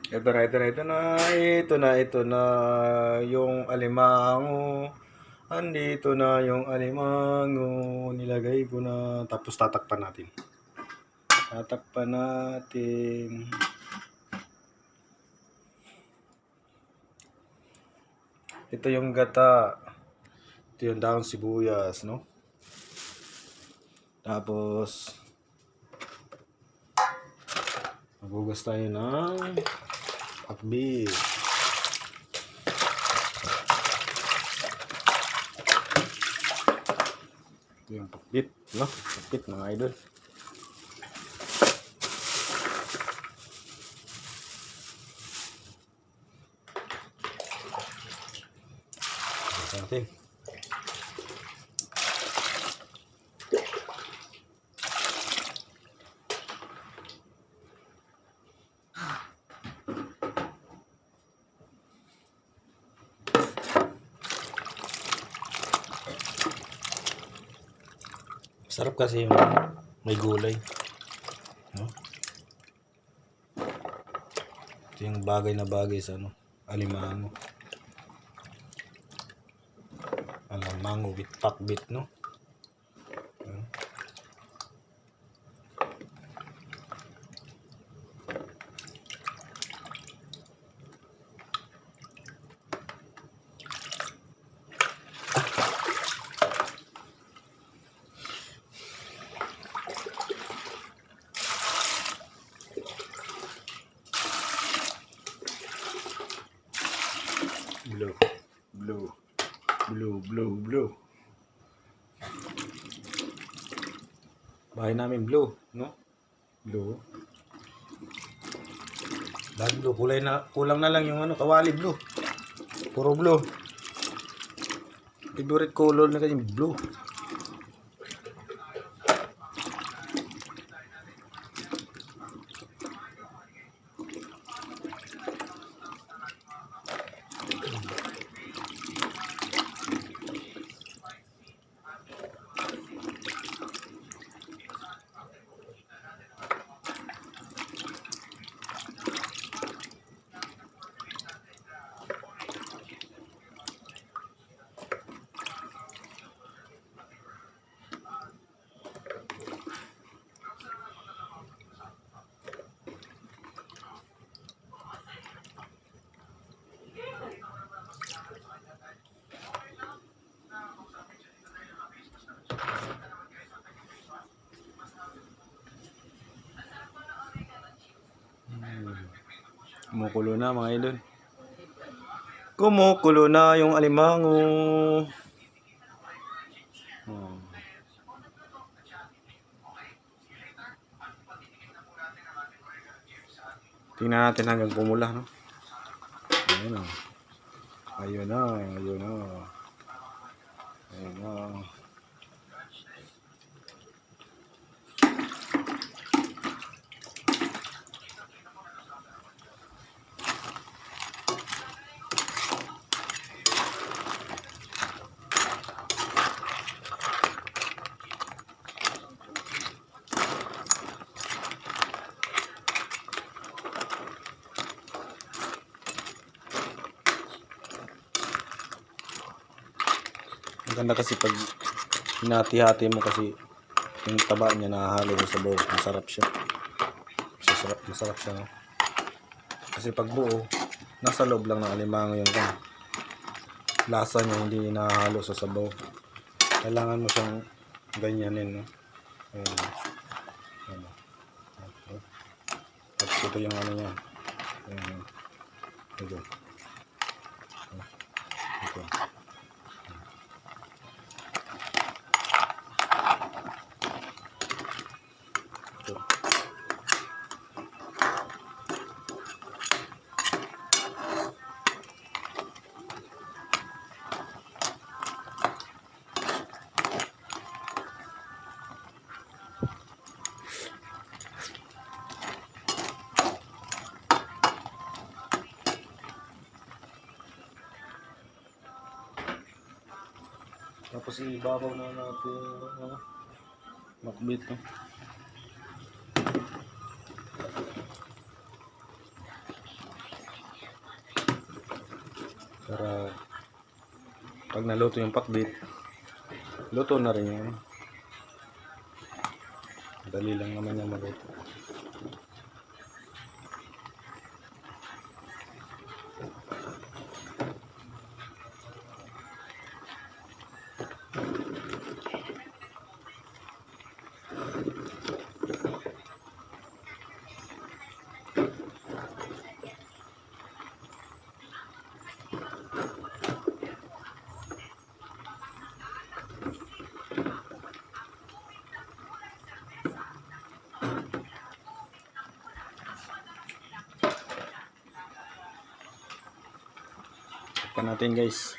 Ito na yung alimango. Andito na yung alimango. Nilagay ko na. Tapos tatakpan natin. Ito yung gata. Ito yung daon sibuyas, no? Tapos maghugas tayo ng pakbit. Ito yung pakbit, no? Pakbit mga idol. Natin. Sarap kasi yung may gulay, no? Ito yung bagay na bagay sa alimango. Alimango with pakbit, no? Blue. Bahay namin blue, no? Blue. Dahil blue, kulang na lang yung kawali blue. Puro blue. Favorite color na kanyang blue. Kumukulo na mga idol. Kumukulo na yung alimango. Tingnan natin hanggang pumula, no? Ayun na. Ayun na. Maganda kasi pag hinati-hati mo kasi yung taba niya nahalo mo sa buo. Masarap siya. Masarap siya, no? Kasi pag buo, nasa loob lang ng alimango yung lasa niya, hindi nahalo sa sabaw. Kailangan mo siyang ganyanin, no? Ayan. At ito yung niya. Ayan. Ito. Tapos ibabaw na natin makbit, no? Para pag naluto yung pakbit, luto na rin yun. Dali lang naman yung maluto. Tignan natin guys.